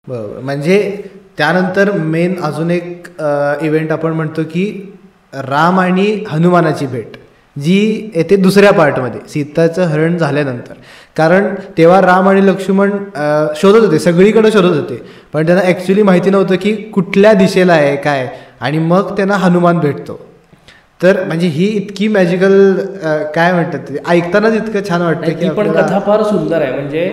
बरोबर. म्हणजे त्यानंतर मेन अजून एक इव्हेंट आपण म्हणतो की राम आणि हनुमानाची भेट, जी येते दुसऱ्या पार्टमध्ये सीताचं हरण झाल्यानंतर. कारण तेव्हा राम आणि लक्ष्मण शोधत होते, सगळीकडे शोधत होते, पण त्यांना ॲक्च्युली माहिती नव्हतं की कुठल्या दिशेला आहे काय. आणि मग त्यांना हनुमान भेटतो. तर म्हणजे ही इतकी मॅजिकल काय म्हणतात ते ऐकतानाच इतकं छान वाटतं की पण कथा फार सुंदर आहे. म्हणजे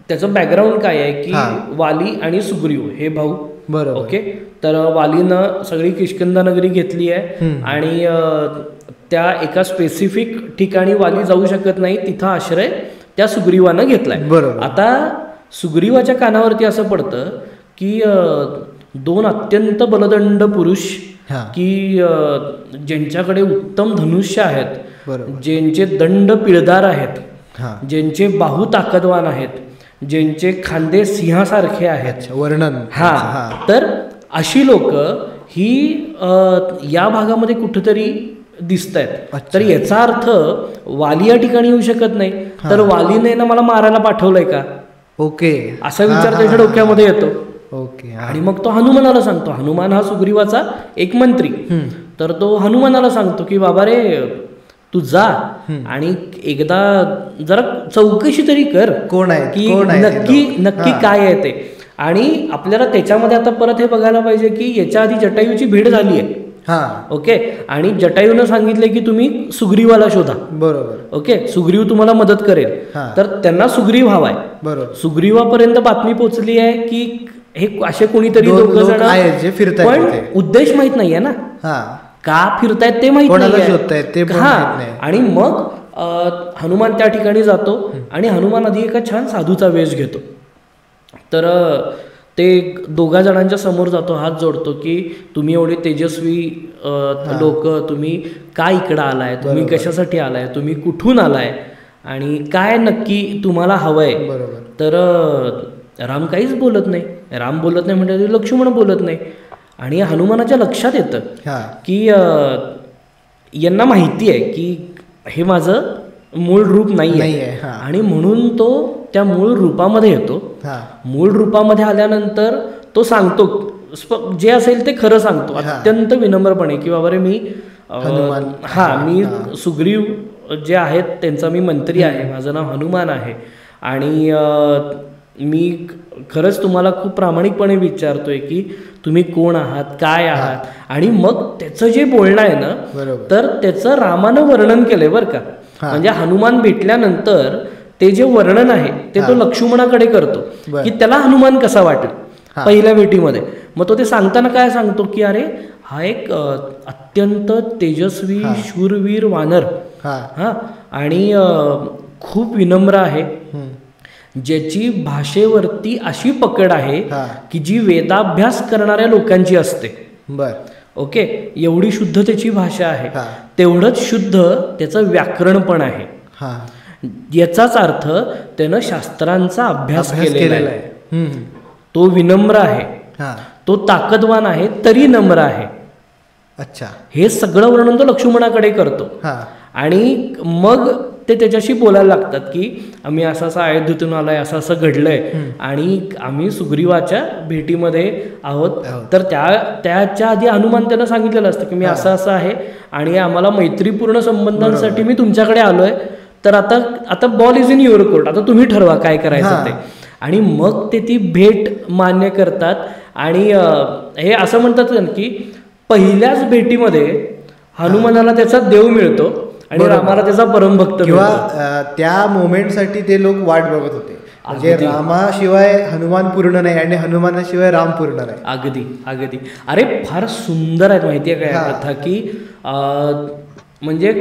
त्याचं बॅकग्राऊंड काय आहे की वाली आणि सुग्रीव हे भाऊ. बरोबर. ओके. तर वालीनं सगळी किष्किंधा नगरी घेतली आहे आणि त्या एका स्पेसिफिक ठिकाणी वाली जाऊ शकत नाही, तिथं आश्रय त्या सुग्रीवानं घेतलाय. बरोबर. आता सुग्रीवाच्या कानावरती असं पडतं की दोन अत्यंत बलदंड पुरुष की ज्यांच्याकडे उत्तम धनुष्य आहेत, ज्यांचे दंड पिळदार आहेत, ज्यांचे बाहू ताकदवान आहेत, ज्यांचे खांदे सिंहासारखे आहेत, वर्णन. तर अशी लोक ही या भागामध्ये कुठेतरी दिसत आहेत. तर याचा अर्थ वाली या ठिकाणी येऊ शकत नाही, तर वालीने ना मला मारायला पाठवलंय का. ओके. असा विचार त्याच्या डोक्यामध्ये येतो. ओके. आणि मग तो हनुमानाला सांगतो. हनुमान हा सुग्रीवाचा एक मंत्री. तर तो हनुमानाला सांगतो की बाबा रे, तू जा आणि एकदा जरा चौकशी तरी कर कोण आहे की नक्की काय आहे ते. आणि आपल्याला त्याच्यामध्ये आता परत हे बघायला पाहिजे की याच्या आधी जटायूची भेट झाली आहे. ओके. आणि जटायूनं सांगितले की तुम्ही सुग्रीवाला शोधा. बरोबर. ओके. सुग्रीव तुम्हाला मदत करेल. तर त्यांना सुग्रीव हवाय. बरोबर. सुग्रीवापर्यंत बातमी पोहोचली आहे की हे असे कोणीतरी दोघं जण आहेत जे फिरतायत, पण उद्देश माहित नाहीये ना, का फिरतायत ते माहित नाही. आणि मग हनुमान त्या ठिकाणी जातो आणि हनुमान आधी एका छान साधूचा वेश घेतो. तर ते दोघा जणांच्या समोर जातो, हात जोडतो की तुम्ही एवढे तेजस्वी लोक, तुम्ही काय इकडं आलाय, तुम्ही कशासाठी आलाय, तुम्ही कुठून आलाय आणि काय नक्की तुम्हाला हवंय. तर राम काहीच बोलत नाही. राम बोलत नाही म्हणजे लक्ष्मण बोलत नाही. आणि हनुमानाच्या लक्षात येतं की यांना माहिती आहे की हे माझं मूळ रूप नाही आहे. आणि म्हणून तो त्या मूळ रूपामध्ये येतो. मूळ रूपामध्ये आल्यानंतर तो सांगतो जे असेल ते खरं सांगतो अत्यंत विनम्रपणे की बाबा रे, मी सुग्रीव जे आहेत त्यांचा मी मंत्री आहे, माझं नाव हनुमान आहे आणि मी खरंच तुम्हाला खूप प्रामाणिकपणे विचारतोय की तुम्ही कोण आहात, काय आहात. आणि मग त्याचं जे बोलणं आहे ना, तर त्याचं रामानं वर्णन केलंय बरं का. म्हणजे हनुमान भेटल्यानंतर ते जे वर्णन आहे ते तो लक्ष्मणाकडे करतो की त्याला हनुमान कसा वाटेल पहिल्या भेटीमध्ये. मग तो ते सांगताना काय सांगतो की अरे, हा एक अत्यंत तेजस्वी शूरवीर वानर आणि खूप विनम्र आहे, ज्याची भाषेवरती अशी पकड आहे की जी वेदाभ्यास करणाऱ्या लोकांची असते. ओके. एवढी शुद्ध त्याची भाषा आहे, तेवढंच शुद्ध त्याचं व्याकरण पण आहे. याचाच अर्थ त्यानं शास्त्रांचा अभ्यास केलेला आहे. तो विनम्र आहे, तो ताकदवान आहे तरी नम्र आहे. हे सगळं वर्णन तो लक्ष्मणाकडे करतो. आणि मग ते त्याच्याशी बोलायला लागतात की आम्ही असं असं अयोध्येतून आलोय, असं असं घडलंय आणि आम्ही सुग्रीवाच्या भेटीमध्ये आहोत. तर त्याच्या आधी हनुमान त्यांना सांगितलेलं असतं की मी असं असं आहे आणि आम्हाला मैत्रीपूर्ण संबंधांसाठी मी तुमच्याकडे आलोय. तर आता ball is in your court, आता तुम्ही ठरवा काय करायचं ते. आणि मग ते ती भेट मान्य करतात. आणि हे असं म्हणतात की पहिल्याच भेटीमध्ये हनुमानाला त्याचा देव मिळतो आणि रामाला त्याचा परमभक्त. किंवा त्या मोमेंटसाठी ते लोक वाट बघत होते. म्हणजे रामाशिवाय हनुमान पूर्ण नाही आणि हनुमानाशिवाय राम पूर्ण नाही. अगदी. अरे फार सुंदर आहे माहितीये काय कथा की म्हणजे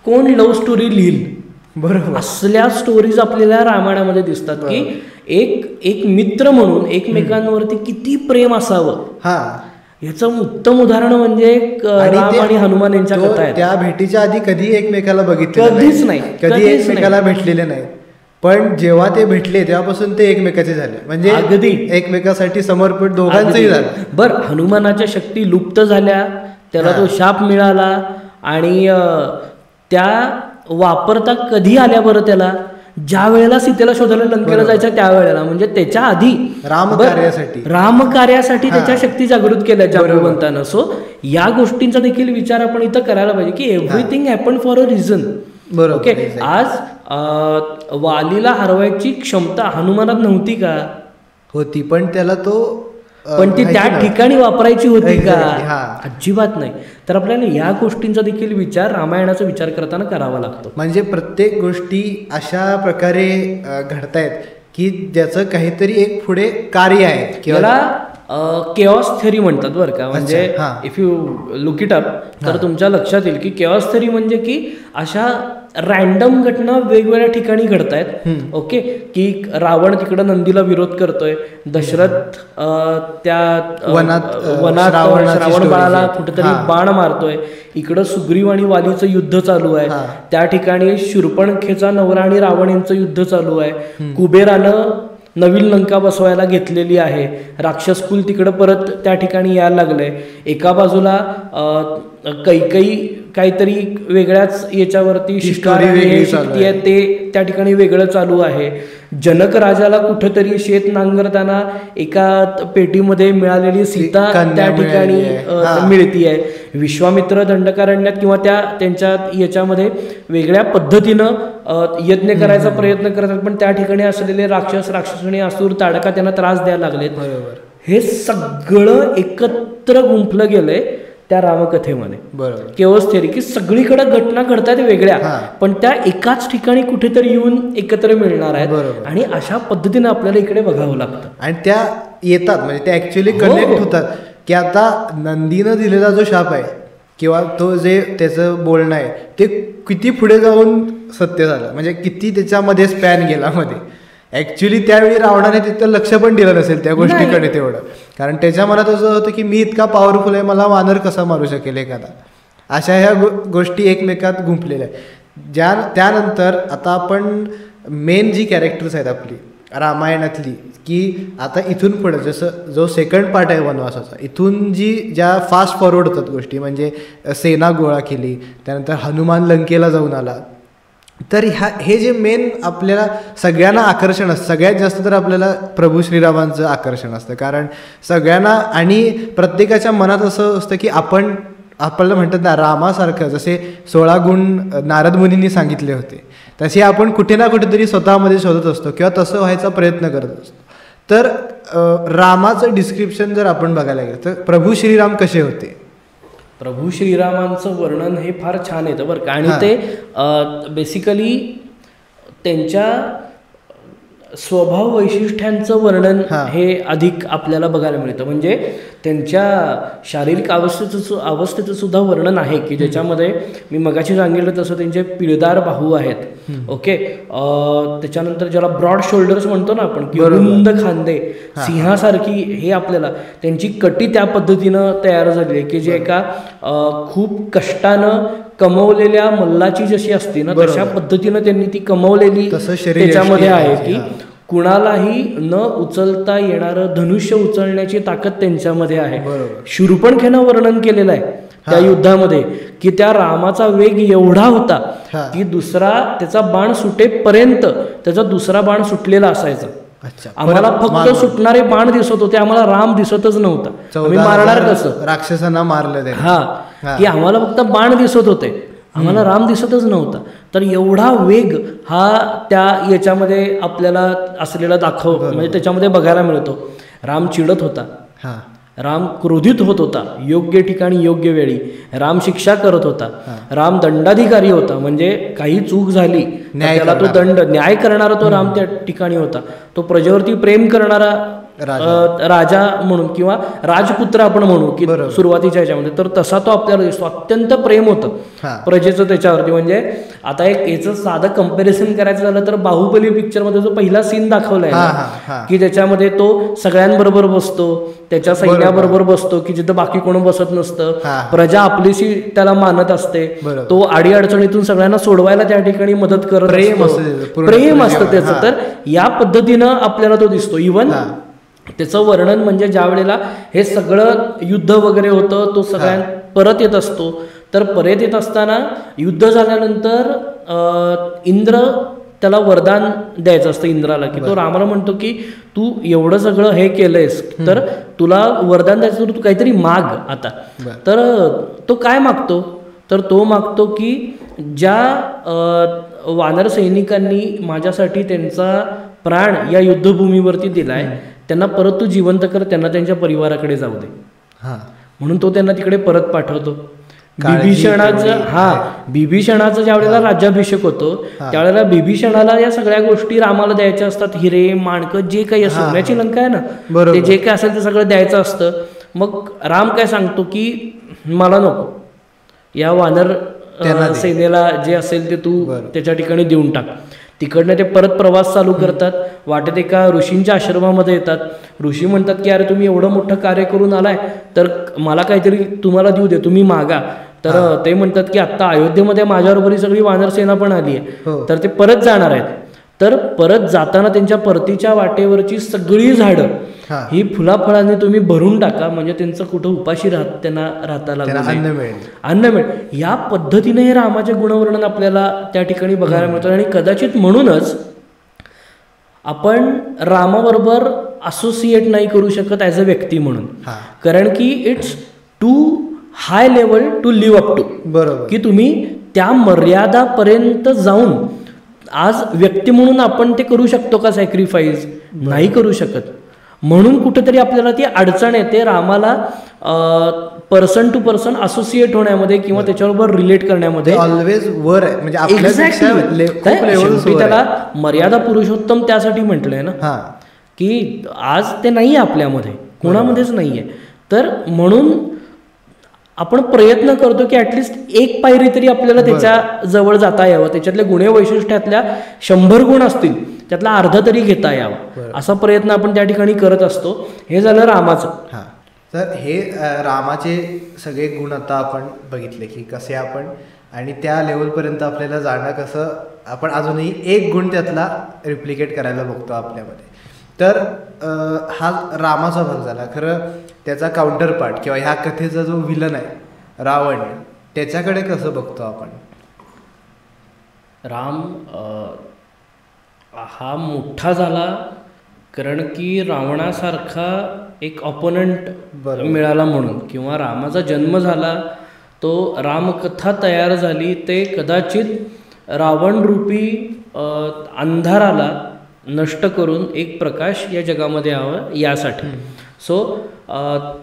कोण लव्ह स्टोरी लिहिल. बरोबर. असल्या स्टोरीज आपल्याला रामायणामध्ये दिसतात की एक मित्र म्हणून एकमेकांवरती किती प्रेम असावं. याचं उत्तम उदाहरण म्हणजे राम आणि हनुमान यांच्या कथा आहेत. त्या भेटीच्या आधी कधी एकमेकाला बघितलं कधीच नाही, कधी एकमेकाला भेटलेले नाही. पण जेव्हा ते भेटले तेव्हापासून ते एकमेकाचे झाले. म्हणजे अगदी एकमेकासाठी समर्पित दोघांचंही झालं. बरं, हनुमानाच्या शक्ती लुप्त झाल्या, त्याला तो शाप मिळाला आणि त्या वापरता कधी आल्या बरं त्याला, ज्या वेळेला सीतेला शोधायला लंकेला जायचं त्यावेळेला, म्हणजे त्याच्या आधी रामकार्यासाठी त्याच्या शक्ती जागृत केल्या जांबवंतानं. सो या गोष्टींचा देखील विचार आपण इथं करायला पाहिजे की everything happen for a reason. Okay, आज वालीला हरवायची क्षमता हनुमानात नव्हती का? होती, पण त्याला तो पण ती त्या ठिकाणी वापरायची होती का? अजिबात नाही. तर आपल्याला या गोष्टींचा देखील विचार रामायणाचा विचार करताना करावा लागतो. म्हणजे प्रत्येक गोष्टी अशा प्रकारे घडतायत की ज्याचं काहीतरी एक पुढे कार्य आहे. किंवा केऑस थेरी म्हणतात बरं का. म्हणजे if you look it up तर तुमच्या लक्षात येईल की केऑस थेरी म्हणजे की अशा रॅन्डम घटना वेगवेगळ्या ठिकाणी घडतायत. ओके, की रावण तिकडं नंदीला विरोध करतोय, दशरथ त्या वनात रावण बाळाला कुठेतरी बाण मारतोय, इकडं सुग्रीव आणि वालीचं युद्ध चालू आहे, त्या ठिकाणी शूर्पणखेचा नवरा आणि रावण यांचं युद्ध चालू आहे, कुबेरानं नवीन लंका बसवायला घेतलेली आहे, राक्षस कुल तिकडं परत त्या ठिकाणी यायला लागलंय, एका बाजूला कैकई काहीतरी वेगळ्याच याच्यावरती शिक्टी आहे ते त्या ठिकाणी वेगळं चालू आहे, जनक राजाला कुठेतरी शेत नांगरताना एका पेटीमध्ये मिळालेली सीता त्या ठिकाणी मिळतीये, विश्वामित्र दंडकारण्यात किंवा त्यांच्या याच्यामध्ये वेगळ्या पद्धतीनं यज्ञ करायचा प्रयत्न करतात, पण त्या ठिकाणी असलेले राक्षसणी असुर ताडका त्यांना त्रास द्यायला लागलेत. बरोबर, हे सगळं एकत्र गुंफलं गेलंय त्या रामकथेमध्ये. बरोबर, केवस थेरी की सगळीकडे घटना घडतात वेगळ्या, पण त्या एकाच ठिकाणी कुठेतरी येऊन एकत्र मिळणार आहेत आणि अशा पद्धतीने आपल्याला इकडे बघावं लागतं. आणि त्या येतात म्हणजे त्या ऍक्च्युअली कनेक्ट होतात की आता नंदीनं दिलेला जो शाप आहे किंवा तो जे त्याचं बोलणं आहे ते किती पुढे जाऊन सत्य झालं, म्हणजे किती त्याच्यामध्ये स्पॅन गेला मध्ये. ऍक्च्युली त्यावेळी रावणाने तिथं लक्ष पण दिलं नसेल त्या गोष्टीकडे तेवढं, कारण त्याच्या मनात असं होतं की मी इतका पॉवरफुल आहे, मला वानर कसा मारू शकेल एखादा. अशा ह्या गोष्टी एकमेकात गुंफलेल्या आहेत. त्यानंतर आता आपण मेन जी कॅरेक्टर्स आहेत आपली रामायणातली, की आता इथून पुढे जसं जो सेकंड पार्ट आहे वनवासाचा, इथून ज्या फास्ट फॉरवर्ड होतात गोष्टी, म्हणजे सेना गोळा केली, त्यानंतर हनुमान लंकेला जाऊन आला, तर हे जे मेन आपल्याला सगळ्यांना आकर्षण असतं, सगळ्यात जास्त तर आपल्याला प्रभू श्रीरामांचं आकर्षण असतं, कारण सगळ्यांना आणि प्रत्येकाच्या मनात असं असतं की आपल्याला म्हणतात ना रामासारखं जसे 16 गुण नारद मुनींनी सांगितले होते तसे आपण कुठे ना कुठेतरी स्वतःमध्ये शोधत असतो किंवा तसं व्हायचा प्रयत्न करत असतो. तर रामाचं डिस्क्रिप्शन जर आपण बघायला गेलं तर प्रभू श्रीराम कसे होते? प्रभू श्रीरामांचं वर्णन हे फार छान येतं बरं का. आणि ते बेसिकली त्यांच्या स्वभाव वैशिष्ट्यांचं वर्णन हे अधिक आपल्याला बघायला मिळतं. म्हणजे त्यांच्या शारीरिक अवस्थेचं सुद्धा वर्णन आहे की ज्याच्यामध्ये मी मगाशी सांगितलं तसं त्यांचे पिळदार बाहू आहेत. ओके, त्याच्यानंतर ज्याला ब्रॉड शोल्डर्स म्हणतो ना आपण, की रुंद खांदे सिंहासारखी, हे आपल्याला त्यांची कटी त्या पद्धतीनं तयार झाली आहे की जे एका खूप कष्टानं कमवलेल्या मल्लाची जशी असते ना तशा पद्धतीनं त्यांनी ती कमवलेली त्याच्यामध्ये आहे की कुणालाही न उचलता येणारं धनुष्य उचलण्याची ताकद त्यांच्यामध्ये आहे. शूर्पणखेनं वर्णन केलेलं आहे त्या युद्धामध्ये की त्या रामाचा वेग एवढा होता की त्याचा बाण सुटेपर्यंत त्याचा दुसरा बाण सुटलेला असायचा. आम्हाला फक्त सुटणारे बाण दिसत होते, आम्हाला राम दिसतच नव्हता. आम्ही मारणार कसं? राक्षसांना मारलं की आम्हाला फक्त बाण दिसत होते, आम्हाला राम दिसतच नव्हता. तर एवढा वेग हा त्या याच्यामध्ये आपल्याला असलेला म्हणजे त्याच्यामध्ये बघायला मिळतो. राम चिडत होता, राम क्रोधित होत होता योग्य ठिकाणी योग्य वेळी, राम शिक्षा करत होता, राम दंडाधिकारी होता, म्हणजे काही चूक झाली त्याला तो न्याय करणारा तो राम त्या ठिकाणी होता. तो प्रजेवरती प्रेम करणारा राजा म्हणून किंवा राजपुत्र आपण म्हणू की सुरुवातीच्या ह्याच्यामध्ये, तर तसा तो आपल्याला दिसतो. अत्यंत प्रेम होतं प्रजेचं त्याच्यावरती. म्हणजे आता एक याचं साधं कम्पॅरिझन करायचं झालं तर बाहुबली पिक्चरमध्ये जो पहिला सीन दाखवलाय की ज्याच्यामध्ये तो सगळ्यांबरोबर बसतो, त्याच्या सैन्याबरोबर बसतो की जिथं बाकी कोण बसत नसतं, प्रजा आपलीशी त्याला मानत असते, तो आडी अडचणीतून सगळ्यांना सोडवायला त्या ठिकाणी मदत करत, प्रेम असतं त्याचं. तर या पद्धतीनं आपल्याला तो दिसतो. इव्हन त्याचं वर्णन म्हणजे ज्या वेळेला हे सगळं युद्ध वगैरे होतं, तो सगळ्यां परत येत असतो, तर परत येत असताना युद्ध झाल्यानंतर इंद्र त्याला वरदान द्यायचं असतं इंद्राला, की तो रामाला म्हणतो की तू एवढं सगळं हे केलंयस तर तुला वरदान द्यायचं, तर तू काहीतरी माग आता. तर तो काय मागतो, तर तो मागतो की ज्या वानर सैनिकांनी माझ्यासाठी त्यांचा प्राण या युद्धभूमीवरती दिलाय त्यांना परत तू जिवंत कर, त्यांना त्यांच्या परिवाराकडे जाऊ दे. म्हणून तो त्यांना तिकडे परत पाठवतो. बिभीषणाचं ज्या वेळेला राज्याभिषेक होतो त्यावेळेला बिभीषणाला या सगळ्या गोष्टी रामाला द्यायच्या असतात, हिरे माणकं जे काही सोन्याची लंका आहे ना, ते जे काही असेल ते सगळं द्यायचं असतं. मग राम काय सांगतो की मला नको, या वानर सेनेला जे असेल ते तू त्याच्या ठिकाणी देऊन टाक. तिकडनं ते परत प्रवास चालू करतात. वाटेत एका ऋषींच्या आश्रमामध्ये येतात. ऋषी म्हणतात की अरे तुम्ही एवढं मोठं कार्य करून आलाय तर मला काहीतरी तुम्हाला देऊ दे, तुम्ही मागा. तर ते म्हणतात की आत्ता अयोध्येमध्ये माझ्याबरोबर ही सगळी वानरसेना पण आली आहे, तर ते परत जाणार आहेत. तर परत जाताना त्यांच्या परतीच्या वाटेवरची सगळी झाडं ही फुलाफळांनी तुम्ही भरून टाका, म्हणजे त्यांचं कुठं उपाशी त्यांना राहता लागलं, अन्न मिळेल. या पद्धतीने हे रामाचे गुणवर्णन आपल्याला त्या ठिकाणी बघायला मिळतं. आणि कदाचित म्हणूनच आपण रामाबरोबर असोसिएट नाही करू शकत ॲज अ व्यक्ती म्हणून, कारण की it's too high level to live up to. बरोबर, की तुम्ही त्या मर्यादापर्यंत जाऊन आज व्यक्ती म्हणून आपण ते करू शकतो का सॅक्रिफाईस? नाही करू शकत. म्हणून कुठेतरी आपल्याला ती अडचण येते रामाला पर्सन टू पर्सन असोसिएट होण्यामध्ये किंवा त्याच्याबरोबर रिलेट करण्यामध्ये. ऑलवेज वर आहे, म्हणजे त्याला मर्यादा पुरुषोत्तम त्यासाठी म्हटलंय ना, की आज ते नाहीये आपल्यामध्ये, कोणामध्येच नाहीये. तर म्हणून आपण प्रयत्न करतो की ऍटलिस्ट एक पायरी तरी आपल्याला त्याच्या जवळ जाता यावं, त्याच्यातल्या गुणे वैशिष्ट्यातल्या 100 गुण असतील त्यातला अर्धा तरी घेता यावा, असा प्रयत्न आपण त्या ठिकाणी करत असतो. हे झालं रामाचं. तर हे रामाचे सगळे गुण आता आपण बघितले की कसे आपण, आणि त्या लेवलपर्यंत आपल्याला जाणं कसं, आपण अजूनही एक गुण त्यातला रिप्लिकेट करायला बघतो आपल्यामध्ये. तर हा रामाचा भाग झाला. खरं त्याचा काउंटर पार्ट किंवा ह्या कथेचा जो विलन आहे रावण, त्याच्याकडे कसं बघतो आपण? राम हा मोठा झाला कारण की रावणासारखा एक ऑपोनंट मिळाला म्हणून, किंवा रामाचा जन्म झाला, तो रामकथा तयार झाली, ते कदाचित रावणरूपी अंधाराला नष्ट करून एक प्रकाश या जगामध्ये यावं यासाठी. सो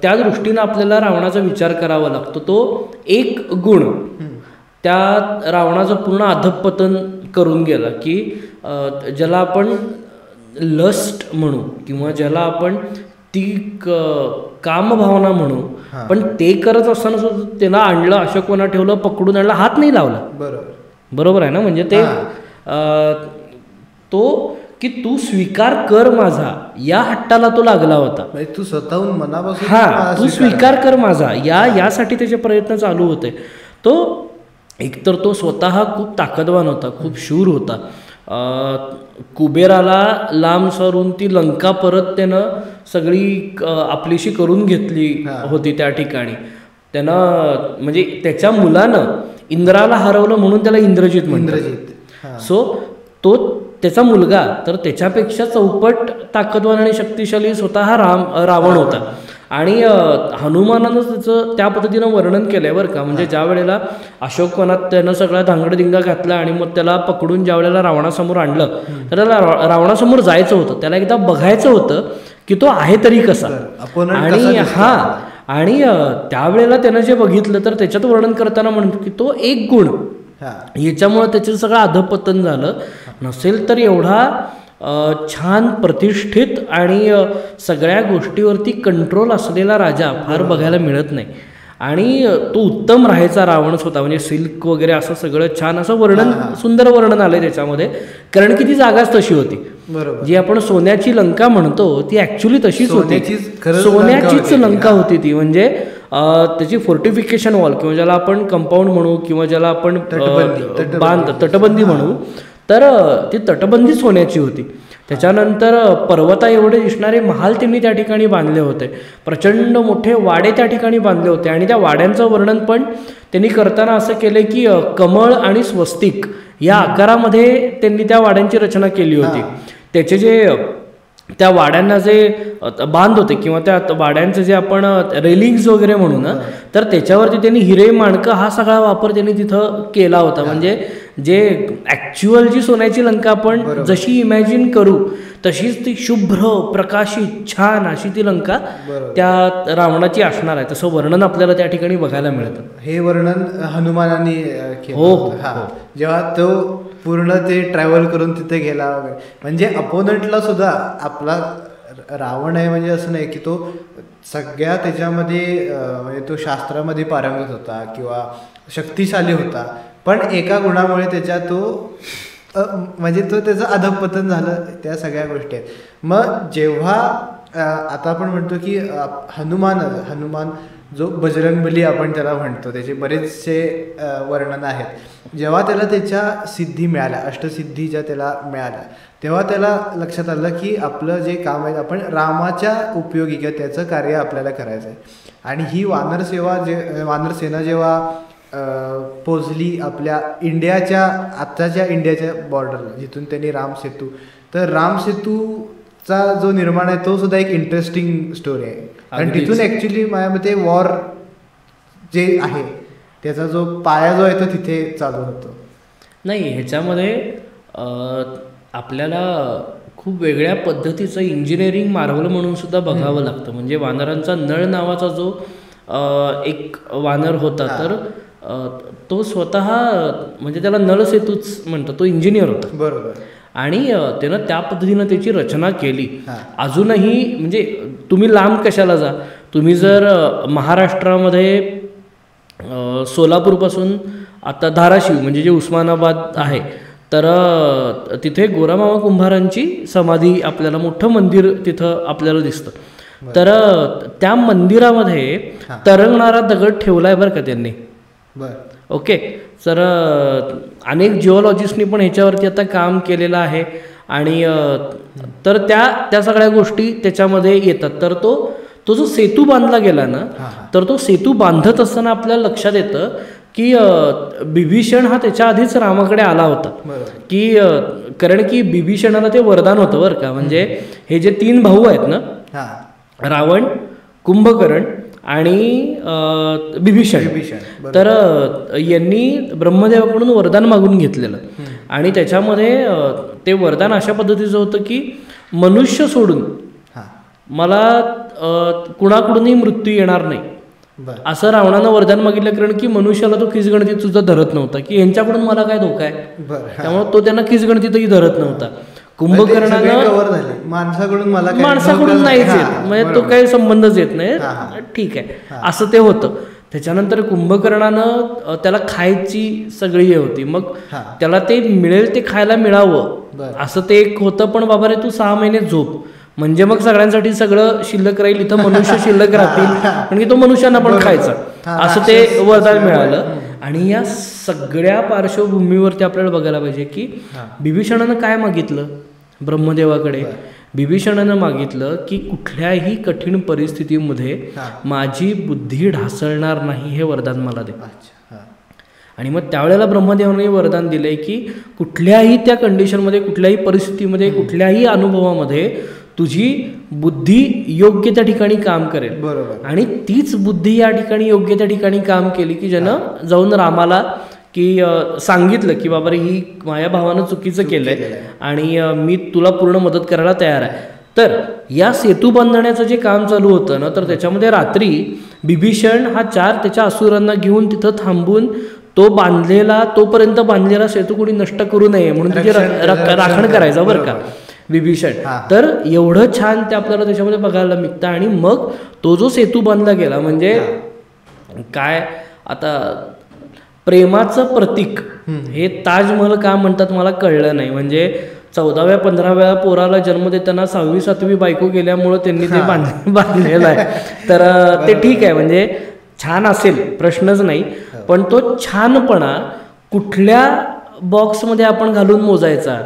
त्या दृष्टीनं आपल्याला रावणाचा विचार करावा लागतो. तो एक गुण त्या रावणाचं पूर्ण अधःपतन करून गेला, की ज्याला आपण लस्ट म्हणू किंवा ज्याला आपण ती कामभावना म्हणू, पण ते करत असताना सुद्धा त्याला आणलं, अशोकवनात ठेवलं, पकडून आणलं, हात नाही लावला. बरोबर आहे ना, म्हणजे ते तो की तू स्वीकार कर माझा, या हट्टाला तो लागला होता. तू स्वतःहून मनापासून तू स्वीकार कर माझा, यासाठी त्याचे प्रयत्न चालू होते. तो एकतर तो स्वतः खूप ताकदवान होता, खूप शूर होता. कुबेराला लांब सरून ती लंका परत त्यानं सगळी आपलीशी करून घेतली होती त्या ठिकाणी. त्यानं म्हणजे त्याच्या मुलानं इंद्राला हरवलं म्हणून त्याला इंद्रजित म्हणतात. सो तो त्याचा मुलगा तर त्याच्यापेक्षा चौपट ताकदवान आणि शक्तिशाली स्वतः रावण होता. आणि हनुमानानं त्याचं त्या पद्धतीनं वर्णन केलंय बरं का. म्हणजे ज्या वेळेला अशोकवनात त्यानं सगळा धांगडधिंगा घातला आणि मग त्याला पकडून ज्या वेळेला रावणासमोर आणलं, तर त्याला रावणासमोर जायचं होतं, त्याला एकदा बघायचं होतं की तो आहे तरी कसा. आणि त्यावेळेला त्यानं जे बघितलं तर त्याच्यात वर्णन करताना म्हणतो की तो एक गुण, याच्यामुळे त्याचं सगळं अधःपतन झालं. नसेल तर एवढा छान प्रतिष्ठित आणि सगळ्या गोष्टीवरती कंट्रोल असलेला राजा फार बघायला मिळत नाही. आणि तो उत्तम राहायचा रावणच होता, म्हणजे सिल्क वगैरे असं सगळं छान असं वर्णन, सुंदर वर्णन आलंय त्याच्यामध्ये. कारण की ती जागाच तशी होती. जी आपण सोन्याची लंका म्हणतो ती ऍक्च्युली तशीच होती, सोन्याचीच लंका होती ती. म्हणजे त्याची फोर्टिफिकेशन वॉल किंवा ज्याला आपण कंपाऊंड म्हणू किंवा ज्याला आपण तटबंदी म्हणू, तर ती तटबंदी सोन्याची होती. त्याच्यानंतर पर्वता एवढे दिसणारे महाल त्यांनी त्या ठिकाणी बांधले होते, प्रचंड मोठे वाडे त्या ठिकाणी बांधले होते. आणि त्या वाड्यांचं वर्णन पण त्यांनी करताना असं केलं की कमळ आणि स्वस्तिक या आकारामध्ये त्यांनी त्या वाड्यांची रचना केली होती. त्याचे जे त्या वाड्यांना जे बांध होते किंवा त्या वाड्यांचे जे आपण रेलिंग्स वगैरे म्हणू ना, तर त्याच्यावरती त्यांनी हिरे माणकं हा सगळा वापर त्यांनी तिथं केला होता. म्हणजे जे ॲक्च्युअल जी सोन्याची लंका आपण जशी इमॅजिन करू तशीच ती शुभ्र प्रकाशित छान अशी ती लंका त्या रावणाची असणार आहे. तसं वर्णन आपल्याला त्या ठिकाणी बघायला मिळतं. हे वर्णन हनुमानाने केलं. हो, जेव्हा तो पूर्ण ते ट्रॅव्हल करून तिथे गेला वगैरे, म्हणजे अपोनंटला सुद्धा आपला रावण आहे म्हणजे असं नाही की तो सगळ्या त्याच्यामध्ये म्हणजे तो शास्त्रामध्ये पारंगत होता किंवा शक्तिशाली होता, पण एका गुणामुळे त्याच्या तो म्हणजे तो त्याचं अधःपतन झालं. त्या सगळ्या गोष्टी आहेत. मग जेव्हा आता आपण म्हणतो की हनुमान जो बजरंगबली आपण त्याला म्हणतो, त्याचे बरेचसे वर्णन आहेत. जेव्हा त्याला त्याच्या सिद्धी मिळाल्या, अष्टसिद्धी ज्या त्याला मिळाल्या, तेव्हा त्याला लक्षात आलं की आपलं जे काम आहे आपण रामाच्या उपयोगी किंवा त्याचं कार्य आपल्याला करायचं आहे. आणि ही वानरसेना जेव्हा पोचली आपल्या इंडियाच्या आत्ताच्या इंडियाच्या बॉर्डरला, जिथून त्यांनी रामसेतू, तर रामसेतूचा जो निर्माण आहे तो सुद्धा एक इंटरेस्टिंग स्टोरी आहे. कारण तिथून ॲक्च्युली माझ्या मते वॉर जे आहे त्याचा जो पाया जो आहे तो तिथे चालू होतो. नाही, ह्याच्यामध्ये आपल्याला खूप वेगळ्या पद्धतीचं इंजिनिअरिंग मार्वल म्हणून सुद्धा बघावं लागतं. म्हणजे वानरांचा नळ नावाचा जो एक वानर होता, तर तो स्वतः म्हणजे त्याला नळसेतूच म्हणतो, तो इंजिनियर होता. बरोबर. आणि त्यानं त्या पद्धतीनं त्याची रचना केली. अजूनही म्हणजे तुम्ही लांब कशाला जा, तुम्ही जर महाराष्ट्रामध्ये सोलापूरपासून आता धाराशिव म्हणजे जे उस्मानाबाद आहे, तर तिथे गोरामामा कुंभारांची समाधी, आपल्याला मोठं मंदिर तिथं आपल्याला दिसतं. तर त्या मंदिरामध्ये तरंगणारा दगड ठेवलाय बरं का त्यांनी. ओके. तर अनेक जिओलॉजिस्टनी पण ह्याच्यावरती आता काम केलेलं आहे. आणि तर त्या सगळ्या गोष्टी त्याच्यामध्ये येतात. तर तो जो सेतू बांधला गेला ना, तर तो सेतू बांधत असताना आपल्याला लक्षात येतं की बिभीषण हा त्याच्या आधीच रामाकडे आला होता. की कारण की बिभीषणाला ते वरदान होतं बरं का. म्हणजे हे जे 3 भाऊ आहेत ना, रावण, कुंभकर्ण आणि बिभीषण, तर यांनी ब्रह्मदेवाकडून वरदान मागून घेतलेलं. आणि त्याच्यामध्ये ते वरदान अशा पद्धतीचं होतं की मनुष्य सोडून मला कुणाकडूनही मृत्यू येणार नाही, असं रावणानं वरदान मागितलं. कारण की मनुष्याला तो खिचगणतीत सुद्धा धरत नव्हता की यांच्याकडून मला काय धोका आहे, त्यामुळे तो त्यांना खिचगणतीतही धरत नव्हता. कुंभकर्णानं माणसाकडून नाहीच येत, म्हणजे तो काही संबंधच येत नाही, ठीक आहे, असं ते होतं. त्याच्यानंतर कुंभकर्णानं त्याला खायची सगळी हे होती, मग त्याला ते मिळेल ते खायला मिळावं असं ते एक होतं. पण बाबा रे, तू 6 महिने झोप, म्हणजे मग सगळ्यांसाठी सगळं शिल्लक राहील, इथं मनुष्य शिल्लक राहतील, कारण की तो मनुष्यांना पण खायचा, असं ते वरदान मिळालं. आणि या सगळ्या पार्श्वभूमीवरती आपल्याला बघायला पाहिजे की बिभीषणानं काय मागितलं ब्रह्मदेवाकडे. बिभीषणानं मागितलं की कुठल्याही कठीण परिस्थितीमध्ये माझी बुद्धी ढासळणार नाही हे वरदान मला दे. आणि मग त्यावेळेला ब्रह्मदेवाने वरदान दिलंय की कुठल्याही त्या कंडिशनमध्ये, कुठल्याही परिस्थितीमध्ये, कुठल्याही अनुभवामध्ये तुझी बुद्धी योग्य त्या ठिकाणी काम करेल. बरोबर. आणि तीच बुद्धी या ठिकाणी योग्य त्या ठिकाणी काम केली की ज्यानं जाऊन रामाला की सांगितलं की बाबा रे, ही माझ्या भावानं चुकीचं केलंय आणि मी तुला पूर्ण मदत करायला तयार आहे. तर या सेतू बांधण्याचं जे काम चालू होतं ना, तर त्याच्यामध्ये रात्री बिभीषण हा 4 त्याच्या असुरांना घेऊन तिथं थांबून तोपर्यंत बांधलेला सेतू कोणी नष्ट करू नये म्हणून त्याची राखण करायचा बरं का बिभीषण. तर एवढं छान ते आपल्याला त्याच्यामध्ये बघायला मिळतं. आणि मग तो जो सेतू बांधला गेला म्हणजे काय, आता प्रेमाचं प्रतीक हे ताजमहल का म्हणतात मला कळलं नाही. म्हणजे 14व्या 15व्या पोराला जन्म देताना 6वी 7वी बायको गेल्यामुळं त्यांनी ते बांधलेलं आहे. तर ते ठीक आहे, म्हणजे छान असेल, प्रश्नच नाही. पण तो छानपणा कुठल्या बॉक्समध्ये आपण घालून मोजायचा,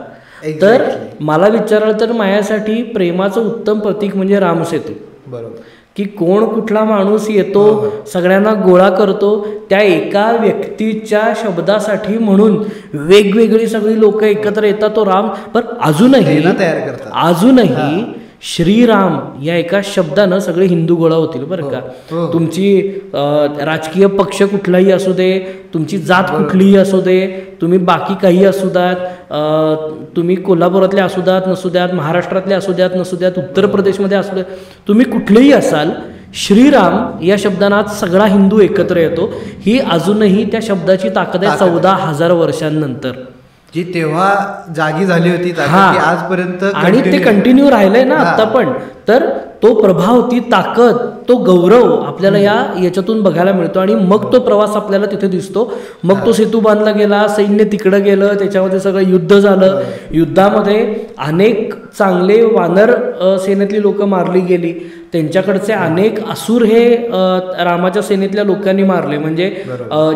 तर मला विचाराल तर माझ्यासाठी प्रेमाचं उत्तम प्रतीक म्हणजे रामसेतू. बरोबर. की कोण कुठला माणूस येतो, सगळ्यांना गोळा करतो, त्या एका व्यक्तीच्या शब्दासाठी म्हणून वेगवेगळी सगळी लोक एकत्र येतात, तो राम. पण अजूनही तयार करतात, अजूनही श्रीराम या एका शब्दानं सगळे हिंदू गोळा होतील बरं का. तुमची राजकीय पक्ष कुठलाही असू दे, तुमची जात कुठलीही असू दे, तुम्ही बाकी काही असू द्यात, तुम्ही कोल्हापुरातले असू द्यात नसू द्यात, महाराष्ट्रातले असू द्यात नसू द्यात, उत्तर प्रदेशमध्ये असू द्यात, तुम्ही कुठलेही असाल, श्रीराम या शब्दानं आज सगळा हिंदू एकत्र येतो. ही अजूनही त्या शब्दाची ताकद आहे 14,000 वर्षांनंतर, जी तेव्हा जागी झाली होती आजपर्यंत, आणि ते कंटिन्यू राहिलंय ना आता पण. तर तो प्रभाव, ती ताकद, तो गौरव आपल्याला याच्यातून बघायला मिळतो. आणि मग तो प्रवास आपल्याला तिथे दिसतो. मग तो सेतू बांधला गेला, सैन्य तिकडं गेलं, त्याच्यामध्ये सगळं युद्ध झालं. युद्धामध्ये अनेक चांगले वानर सेनेतली लोक मारली गेली, त्यांच्याकडचे अनेक असुर हे रामाच्या सेनेतल्या लोकांनी मारले. म्हणजे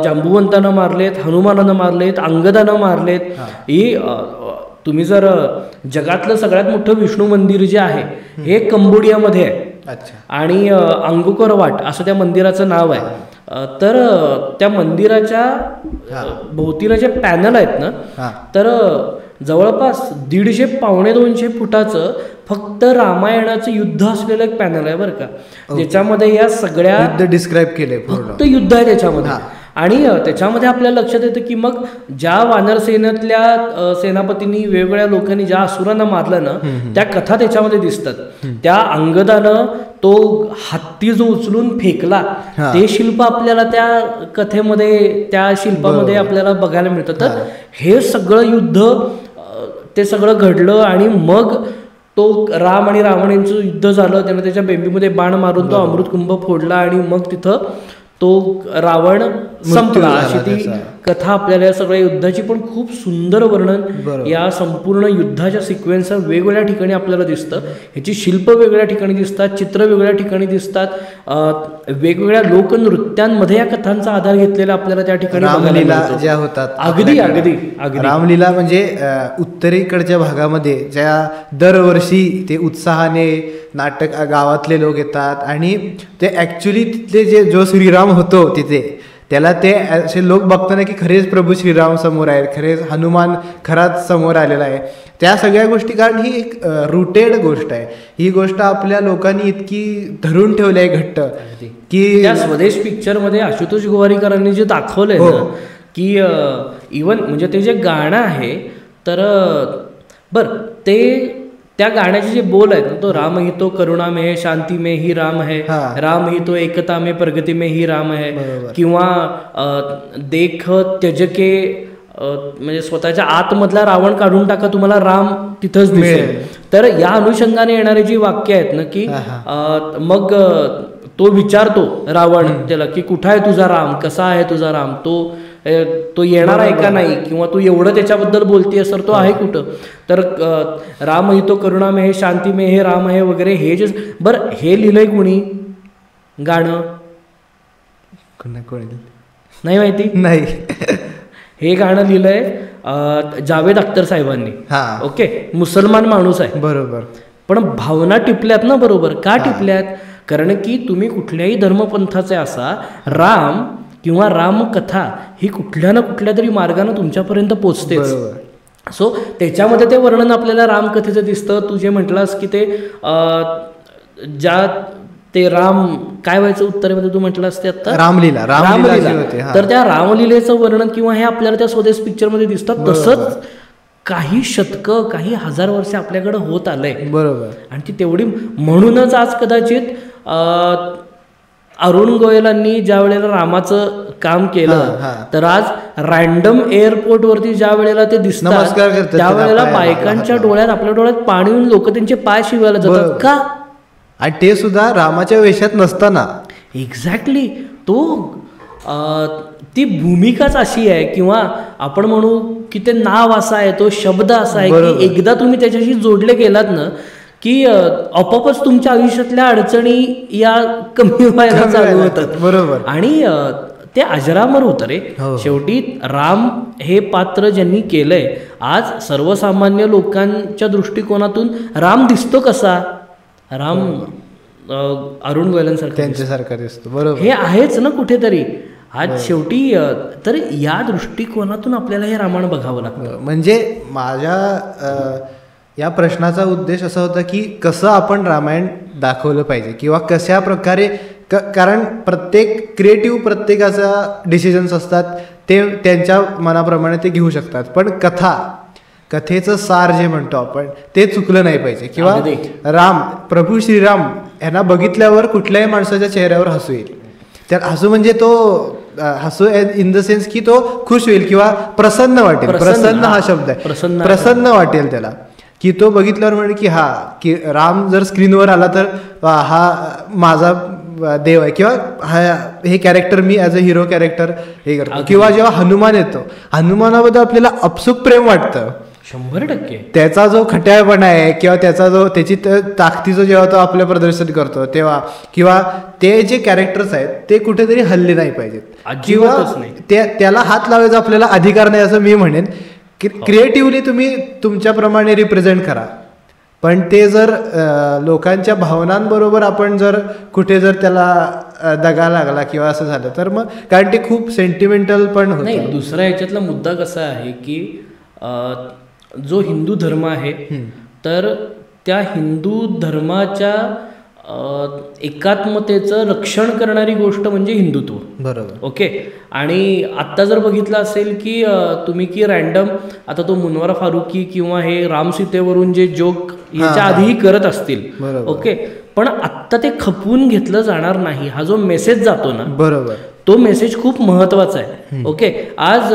जांबुवंतानं मारलेत, हनुमानानं मारलेत, अंगदानं मारलेत. ही तुम्ही जर जगातलं सगळ्यात मोठं विष्णू मंदिर जे आहे हे कंबोडियामध्ये आहे, आणि अंगुकर वाट असं त्या मंदिराचं नाव आहे. तर त्या मंदिराच्या भोवतीला जे पॅनल आहेत ना, तर जवळपास 150-200 फुटाचं फक्त रामायणाचं युद्ध असलेलं एक पॅनल आहे बरं का, ज्याच्यामध्ये या सगळ्या डिस्क्राईब केले, फक्त युद्ध आहे त्याच्यामध्ये. आणि त्याच्यामध्ये आपल्याला लक्षात येतं की मग ज्या वानर सेनेतल्या सेनापतींनी वेगवेगळ्या लोकांनी ज्या असुरांना मारलं ना, त्या कथा त्याच्यामध्ये दिसतात. त्या अंगदानं तो हत्ती जो उचलून फेकला, ते शिल्प आपल्याला त्या कथेमध्ये, त्या शिल्पामध्ये आपल्याला बघायला मिळतं. तर हे सगळं युद्ध, ते सगळं घडलं, आणि मग तो राम आणि रावण यांचं युद्ध झालं. त्यानं त्याच्या बेंबीमध्ये बाण मारून तो अमृतकुंभ फोडला, आणि मग तिथं तो रावण संपला. अशी ती कथा आपल्याला या सगळ्या युद्धाची पण खूप सुंदर वर्णन या संपूर्ण युद्धाच्या सिक्वेन्स वेगवेगळ्या ठिकाणी आपल्याला दिसतं. ह्याची शिल्प वेगवेगळ्या ठिकाणी दिसतात, चित्र वेगवेगळ्या ठिकाणी दिसतात, वेगवेगळ्या लोकनृत्यांमध्ये या कथांचा आधार घेतलेला आपल्याला त्या ठिकाणी रामलीला ज्या होतात. अगदी अगदी अगदी रामलीला म्हणजे उत्तरेकडच्या भागामध्ये ज्या दरवर्षी ते उत्साहाने नाटक, गावातले लोक येतात, आणि ते ऍक्च्युली तिथले जो श्रीराम होतो तिथे, त्याला ते असे लोक बघताना की खरेच प्रभू श्रीराम समोर आहेत, खरेच हनुमान खराच समोर आलेला आहे. त्या सगळ्या गोष्टी, कारण ही एक रुटेड गोष्ट आहे. ही गोष्ट आपल्या लोकांनी इतकी धरून ठेवली आहे घट्ट, की त्या स्वदेश पिक्चरमध्ये आशुतोष गोवारीकरांनी जे दाखवलंय ना, की इवन म्हणजे ते जे गाणं आहे, तर बरं ते त्या गाण्याचे जे बोल आहेत ना, तो राम ही तो करुणा में है, शांती में ही राम है, राम ही तो एकता में प्रगति में ही राम है, किंवा देख त्यज के, म्हणजे स्वतःच्या आतमधला रावण काढून टाका, तुम्हाला राम तिथंच दिसेल. तर या अनुषंगाने येणारी जी वाक्य आहेत ना, की मग तो विचारतो रावण त्याला की कुठं आहे तुझा राम, कसा आहे तुझा राम, तो येणार आहे का नाही, किंवा तू एवढं त्याच्याबद्दल बोलतेस तर तो आहे कुठं. तर राम ही तो करुणा में हे, शांती में हे राम आहे वगैरे, हे जे बरं हे लिहिलंय कुणी गाणं नाही माहिती? नाही. हे गाणं लिहिलंय जावेद अख्तर साहेबांनी. ओके, मुसलमान माणूस आहे बरोबर, पण भावना टिपल्यात ना बरोबर. का टिपल्यात? कारण की तुम्ही कुठल्याही धर्मपंथाचे असा, राम किंवा रामकथा ही कुठल्या ना कुठल्या तरी मार्गाने तुमच्यापर्यंत पोचतेच. सो त्याच्यामध्ये ते वर्णन आपल्याला रामकथेचं दिसतं. तू जे म्हटलास की ते ज्या ते राम काय व्हायचं उत्तरेमध्ये तू म्हटलास ते आता रामलीला, तर त्या रामलीलेचं वर्णन किंवा हे आपल्याला त्या स्वदेश पिक्चरमध्ये दिसतं. तसंच काही शतकं, काही हजार वर्ष आपल्याकडे होत आलंय बरोबर. आणि ती तेवढी, म्हणूनच आज कदाचित अरुण गोयलांनी ज्या वेळेला रामाचं काम केलं, तर आज रॅन्डम एअरपोर्ट वरती ज्या वेळेला ते दिसतात, त्यावेळेला बायकांच्या डोळ्यात, आपल्या डोळ्यात पाणी येऊन लोक त्यांचे पाय शिवायला जातात. का? आणि ते सुद्धा रामाच्या वेशात नसताना. एक्झॅक्टली. तो ती भूमिकाच अशी आहे, किंवा आपण म्हणू की ते नाव असं आहे, तो शब्द असा आहे की एकदा तुम्ही त्याच्याशी जोडले गेलात ना, की आपोआपच तुमच्या आयुष्यातल्या अडचणी या कमी व्हायला चालू होतात बरोबर. आणि ते अजरामर होतं रे शेवटी. राम हे पात्र ज्यांनी केलंय, आज सर्वसामान्य लोकांच्या दृष्टिकोनातून राम दिसतो कसा, राम अरुण गोयलांसारखं त्यांच्यासारखं दिसतो. बरोबर, हे आहेच ना कुठेतरी. आज शेवटी तर या दृष्टिकोनातून आपल्याला हे रामायण बघावं लागतं. म्हणजे माझ्या या प्रश्नाचा उद्देश असा होता की कसं आपण रामायण दाखवलं पाहिजे किंवा कशा प्रकारे, कारण प्रत्येक क्रिएटिव्ह प्रत्येकाचा डिसिजन्स असतात, ते त्यांच्या मनाप्रमाणे ते घेऊ शकतात, पण कथेचं सार जे म्हणतो आपण ते चुकलं नाही पाहिजे. किंवा प्रभू श्रीराम यांना बघितल्यावर कुठल्याही माणसाच्या चेहऱ्यावर हसू येईल. त्यात हसू म्हणजे तो हसू इन द सेन्स की तो खुश होईल किंवा प्रसन्न वाटेल. प्रसन्न हा शब्द आहे, प्रसन्न वाटेल त्याला, की तो बघितल्यावर म्हणजे की की राम जर स्क्रीनवर आला तर हा माझा देव आहे, किंवा हे character me as a hero character हे करतो. किंवा जेव्हा हनुमान येतो, हनुमानाबद्दल आपल्याला अपसुक प्रेम वाटतं 100%. त्याचा जो खट्याळपणा आहे किंवा त्याची ताकदीचं जेव्हा तो आपलं प्रदर्शन करतो तेव्हा, किंवा ते जे कॅरेक्टर्स आहेत ते कुठेतरी हल्ले नाही पाहिजेत, किंवा त्याला हात लावायचा आपल्याला अधिकार नाही असं मी म्हणेन. क्रिएटिव्हली तुम्ही तुमच्याप्रमाणे रिप्रेझेंट करा, पण ते जर लोकांच्या भावनांबरोबर आपण जर कुठे जर त्याला दगा लागला किंवा असं झालं तर मग, कारण ते खूप सेंटिमेंटल पण होतं. नाही, दुसरा याच्यातला मुद्दा कसा आहे की जो हिंदू धर्म आहे तर त्या हिंदू धर्माच्या एकात्मतेचं रक्षण करणारी गोष्ट म्हणजे हिंदुत्व. बरोबर, ओके. आणि आत्ता जर बघितलं असेल की तुम्ही की रँडम आता तो मुनवर फारुकी किंवा हे रामसीतेवरून जे जोक याच्या आधीही करत असतील, ओके, पण आत्ता ते खपवून घेतलं जाणार नाही. हा जो मेसेज जातो ना, बरोबर, तो मेसेज खूप महत्त्वाचा आहे. ओके. आज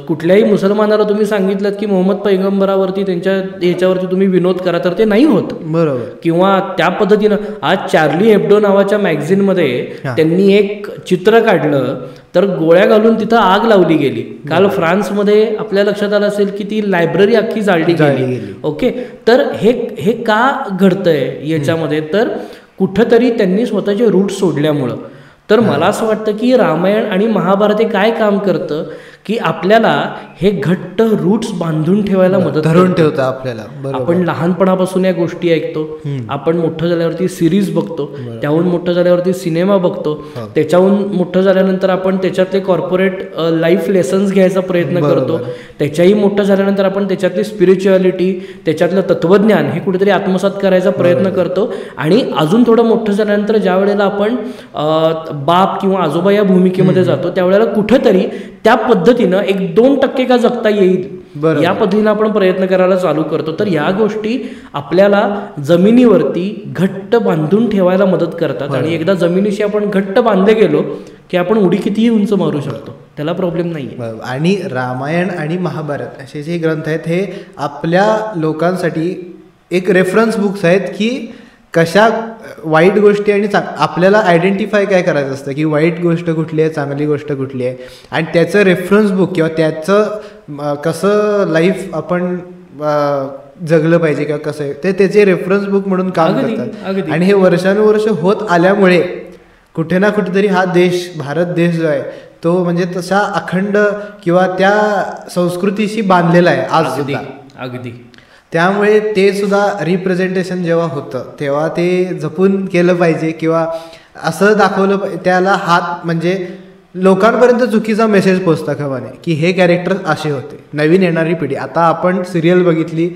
कुठल्याही मुसलमानाला तुम्ही सांगितलं की मोहम्मद पैगंबरावरती त्यांच्या ह्याच्यावरती तुम्ही विनोद करा तर ते नाही होत. बरोबर. किंवा त्या पद्धतीनं आज चार्ली हेब्डो नावाच्या मॅगझिनमध्ये त्यांनी एक चित्र काढलं तर गोळ्या घालून तिथं आग लावली गेली. काल फ्रान्समध्ये आपल्या लक्षात आलं असेल की ती लायब्ररी अख्खी जाळली गेली. ओके. तर हे का घडतंय याच्यामध्ये, तर कुठंतरी त्यांनी स्वतःचे रूट सोडल्यामुळं. तर मला असं वाटतं की रामायण आणि महाभारत हे काय काम करतं की आपल्याला हे घट्ट रूट्स बांधून ठेवायला मदत धरून ठेवतं आपल्याला. आपण लहानपणापासून या गोष्टी ऐकतो, आपण मोठं झाल्यावरती सिरीज बघतो, त्याहून मोठं झाल्यावरती सिनेमा बघतो, त्याच्याहून मोठं झाल्यानंतर आपण त्याच्यातले कॉर्पोरेट लाईफ लेसन्स घ्यायचा प्रयत्न करतो, त्याच्याही मोठं झाल्यानंतर आपण त्याच्यातली स्पिरिच्युअलिटी, त्याच्यातलं तत्वज्ञान हे कुठेतरी आत्मसात करायचा प्रयत्न करतो. आणि अजून थोडं मोठं झाल्यानंतर ज्या वेळेला आपण बाप किंवा आजोबा या भूमिकेमध्ये जातो त्यावेळेला कुठेतरी त्या पद्धतीनं 1-2% का जगता येईल या पद्धतीनं आपण प्रयत्न करायला चालू करतो. तर या गोष्टी आपल्याला जमिनीवरती घट्ट बांधून ठेवायला मदत करतात. आणि एकदा जमिनीशी आपण घट्ट बांधले गेलो की आपण उडी कितीही उंच मारू शकतो, त्याला प्रॉब्लेम नाही. आणि रामायण आणि महाभारत असे जे ग्रंथ आहेत हे आपल्या लोकांसाठी एक रेफरन्स बुक्स आहेत की कशा वाईट गोष्टी आणि आपल्याला आयडेंटिफाय काय करायचं असतं की वाईट गोष्ट कुठली आहे, चांगली गोष्ट कुठली आहे, आणि त्याचं रेफरन्स बुक किंवा त्याचं कसं लाईफ आपण जगलं पाहिजे किंवा कसं आहे ते त्याचे रेफरन्स बुक म्हणून काम करतात. आणि हे वर्षानुवर्ष होत आल्यामुळे कुठे ना कुठेतरी हा देश, भारत देश जो आहे तो म्हणजे तसा अखंड किंवा त्या संस्कृतीशी बांधलेला आहे आज सुद्धा. अगदी. त्यामुळे ते सुद्धा रिप्रेझेंटेशन जेव्हा होतं तेव्हा ते जपून केलं पाहिजे किंवा असं दाखवलं पाहिजे, त्याला हात म्हणजे लोकांपर्यंत चुकीचा मेसेज पोचता कामा नये की हे कॅरेक्टर असे होते. नवीन येणारी पिढी, आता आपण सिरियल बघितली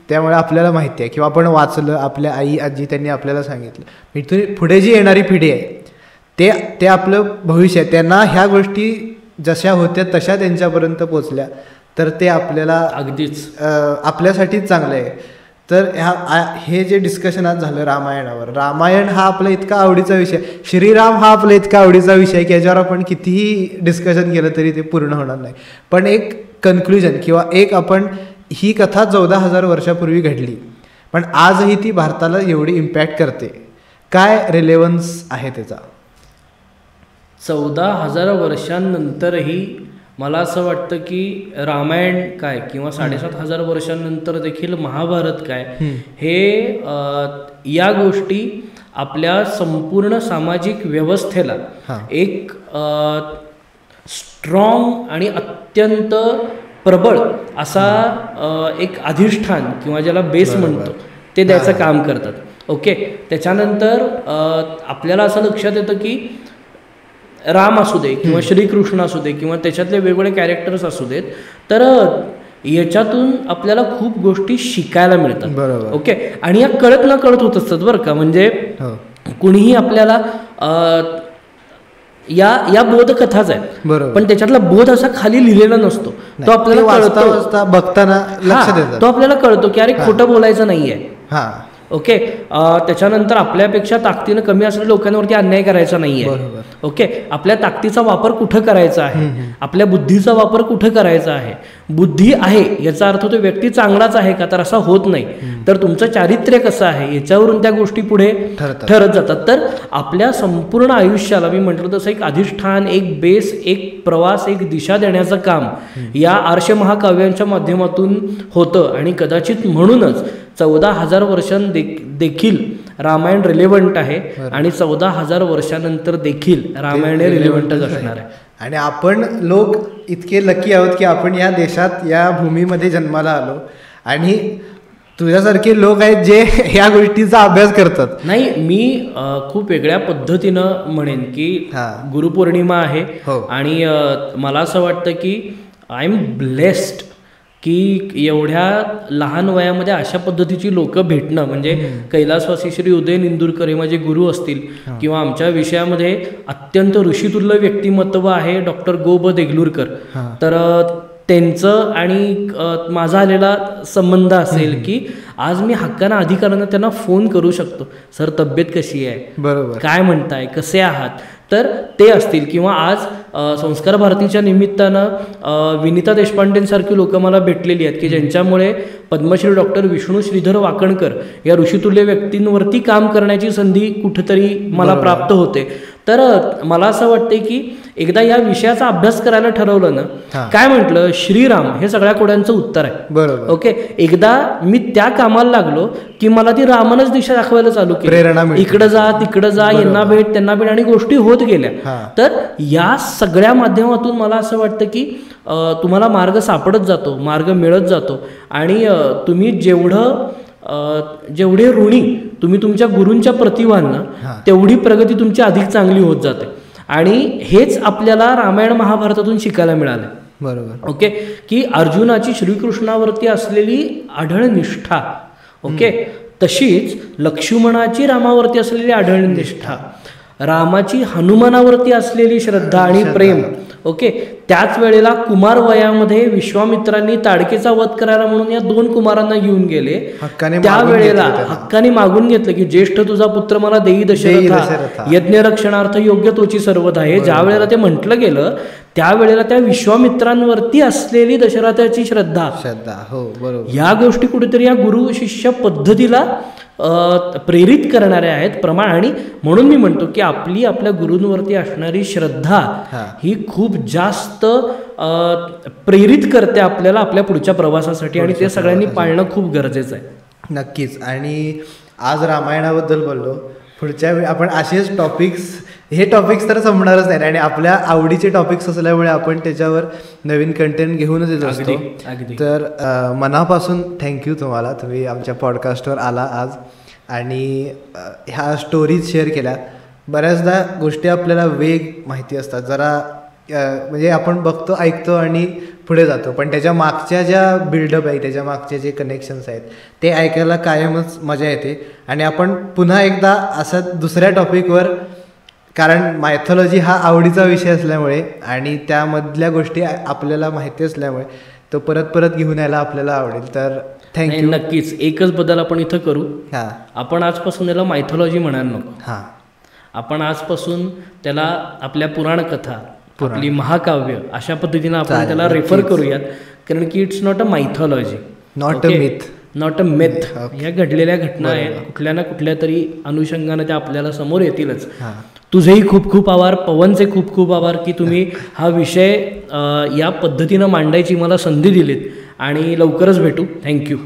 त्यामुळे आपल्याला माहिती आहे किंवा आपण वाचलं, आपल्या आई आजी त्यांनी आपल्याला सांगितलं, इथून पुढे जी येणारी पिढी आहे ते आपलं भविष्य आहे, त्यांना ह्या गोष्टी जशा होत्या तशा त्यांच्यापर्यंत पोचल्या तर ते आपल्याला अगदीच आपल्यासाठीच चांगलं आहे. तर हे जे डिस्कशन आज झालं रामायणावर, रामायण हा आपला इतका आवडीचा विषय, श्रीराम हा आपला इतका आवडीचा विषय की याच्यावर आपण कितीही डिस्कशन केलं तरी ते पूर्ण होणार नाही. पण एक कन्क्लुजन किंवा एक आपण ही कथा 14,000 वर्षापूर्वी घडली पण आजही ती भारताला एवढी इम्पॅक्ट करते, काय रिलेव्हन्स आहे त्याचा? 14,000 वर्षांनंतरही मला असं वाटतं की रामायण काय किंवा 7,500 वर्षांनंतर देखील महाभारत काय, हे या गोष्टी आपल्या संपूर्ण सामाजिक व्यवस्थेला एक स्ट्रॉंग आणि अत्यंत प्रबळ असा एक अधिष्ठान किंवा ज्याला बेस म्हणतो ते द्यायचं काम करतात. ओके. त्याच्यानंतर आपल्याला असं लक्षात येतं की राम असू दे किंवा श्रीकृष्ण असू दे किंवा त्याच्यातले वेगवेगळे कॅरेक्टर्स असू देत, तर याच्यातून आपल्याला खूप गोष्टी शिकायला मिळतात. ओके. आणि या कळत न कळत होत असतात बरं का. म्हणजे कुणीही आपल्याला या बोधकथाच आहेत, पण त्याच्यातला बोध असा खाली लिहिलेला नसतो, तो आपल्याला कळतो बघताना लक्षात येतो, तो आपल्याला कळतो की अरे खोटं बोलायचं नाहीये. ओके. त्याच्यानंतर आपल्यापेक्षा ताकदीनं कमी असलेल्या लोकांवरती अन्याय करायचा नाहीये. ओके. आपल्या ताकदीचा वापर कुठं करायचा आहे, आपल्या बुद्धीचा वापर कुठं करायचा आहे. बुद्धी आहे याचा अर्थ तो व्यक्ती चांगलाच आहे का, तर असा होत नाही. तर तुमचं चारित्र्य कसं आहे याच्यावरून त्या गोष्टी पुढे ठरत जातात. तर आपल्या संपूर्ण आयुष्याला मी म्हटलं तसं एक अधिष्ठान, एक बेस, एक प्रवास, एक दिशा देण्याचं काम या आर्ष महाकाव्यांच्या माध्यमातून होतं. आणि कदाचित म्हणूनच 14,000 देखील रामायण रिलेव्हंट आहे आणि 14,000 वर्षानंतर देखील रामायण रिलेव्हंटच असणार आहे. आणि आपण लोक इतके लकी आहोत की आपण या देशात, या भूमीमध्ये जन्माला आलो आणि तुझ्यासारखे लोक आहेत जे या गोष्टीचा अभ्यास करतात. नाही, मी खूप वेगळ्या पद्धतीनं म्हणेन की गुरुपौर्णिमा आहे आणि मला असं वाटतं की आय एम ब्लेस्ड की एवढ्या लहान वयामध्ये अशा पद्धतीची लोक भेटणं. म्हणजे कैलासवासी श्री उदय इंदुरकर हे माझे गुरु असतील किंवा आमच्या विषयामध्ये अत्यंत ऋषितुल्य व्यक्तिमत्व आहे डॉक्टर गो ब देगलूरकर, तर त्यांचं आणि माझा आलेला संबंध असेल की आज मी हक्कानं अधिकारानं त्यांना फोन करू शकतो, सर तब्येत कशी आहे, बरोबर काय म्हणताय, कसे आहात, तर ते असतील. किंवा आज संस्कार भारतीच्या निमित्तानं विनिता देशपांडेंसारखी लोक मला भेटलेली आहेत की ज्यांच्यामुळे पद्मश्री डॉक्टर विष्णू श्रीधर वाकणकर या ऋषितुल्य व्यक्तींवरती काम करण्याची संधी कुठेतरी मला प्राप्त होते. तर मला असं वाटतंय की एकदा या विषयाचा अभ्यास करायला ठरवलं ना, काय म्हटलं श्रीराम हे सगळ्या कोड्यांचं उत्तर आहे. बरोबर. ओके. एकदा मी त्या कामाला लागलो की मला ती रामानच दिशा दाखवायला चालू केली, इकडं जा तिकडं जा, यांना भेट त्यांना भेट, आणि गोष्टी होत गेल्या. तर या सगळ्या माध्यमातून मला असं वाटतं की तुम्हाला मार्ग सापडत जातो, मार्ग मिळत जातो आणि तुम्ही जेवढे ऋणी तुम्ही तुमच्या गुरूंच्या प्रतिभान ना तेवढी प्रगती तुमची अधिक चांगली होत जाते. आणि हेच आपल्याला रामायण महाभारतातून शिकायला मिळालं. बरोबर. ओके. की अर्जुनाची श्रीकृष्णावरती असलेली आढळ निष्ठा, ओके, तशीच लक्ष्मणाची रामावरती असलेली आढळ निष्ठा, रामाची हनुमानावरती असलेली श्रद्धा आणि प्रेम, ओके, त्याच वेळेला कुमार वयामध्ये विश्वामित्रांनी ताडकेचा वध करायला म्हणून या 2 कुमारांना घेऊन गेले, त्यावेळेला हक्काने मागून घेतलं की ज्येष्ठ तुझा पुत्र मला देई दशरथा, यज्ञ रक्षणार्थ योग्य तोची सर्वथा. हे ज्या वेळेला ते म्हटलं गेलं त्यावेळेला त्या विश्वामित्रांवरती असलेली दशरथाची श्रद्धा, हो बरोबर, या गोष्टी कुठेतरी या गुरु शिष्य पद्धतीला प्रेरित करणारे आहेत प्रमाण. आणि म्हणून मी म्हणतो की आपल्या गुरूंवरती असणारी श्रद्धा ही खूप जास्त प्रेरित करते आपल्याला आपल्या पुढच्या प्रवासासाठी, आणि ते सगळ्यांनी पाळणं खूप गरजेचं आहे. नक्कीच. आणि आज रामायणाबद्दल बोललो, पुढच्या वेळी आपण असेच हे टॉपिक्स तर संपणारच नाही आणि आपल्या आवडीचे टॉपिक्स असल्यामुळे आपण त्याच्यावर नवीन कंटेंट घेऊनच येत असतो. तर मनापासून थँक्यू तुम्हाला, तुम्ही आमच्या पॉडकास्टवर आला आज आणि ह्या स्टोरीज शेअर केल्या. बऱ्याचदा गोष्टी आपल्याला माहिती असतात, जरा म्हणजे आपण बघतो ऐकतो आणि पुढे जातो, पण त्याच्या मागच्या ज्या बिल्डअप आहे, त्याच्या मागचे जे कनेक्शन्स आहेत ते ऐकायला कायमच मजा येते. आणि आपण पुन्हा एकदा असं दुसऱ्या टॉपिकवर, कारण मायथॉलॉजी हा आवडीचा विषय असल्यामुळे आणि त्यामधल्या गोष्टी आपल्याला माहिती असल्यामुळे तो परत घेऊन यायला आपल्याला आवडेल. तर थँक्यू. नक्कीच. एकच बदल आपण इथं करू, आपण आजपासून याला मायथॉलॉजी म्हणायला नको, आपण आजपासून त्याला आपल्या पुराणकथा, आपली महाकाव्य अशा पद्धतीनं आपण त्याला रेफर करूयात, कारण की it's not a mythology, not a myth. ह्या घडलेल्या घटना आहेत, कुठल्या ना कुठल्या तरी अनुषंगाने त्या आपल्याला समोर येतीलच. तुझेही खूप खूप आभार, पवनचे खूप खूप आभार की तुम्ही हा विषय या पद्धतीनं मांडायची मला संधी दिलीत, आणि लवकरच भेटू. थँक्यू.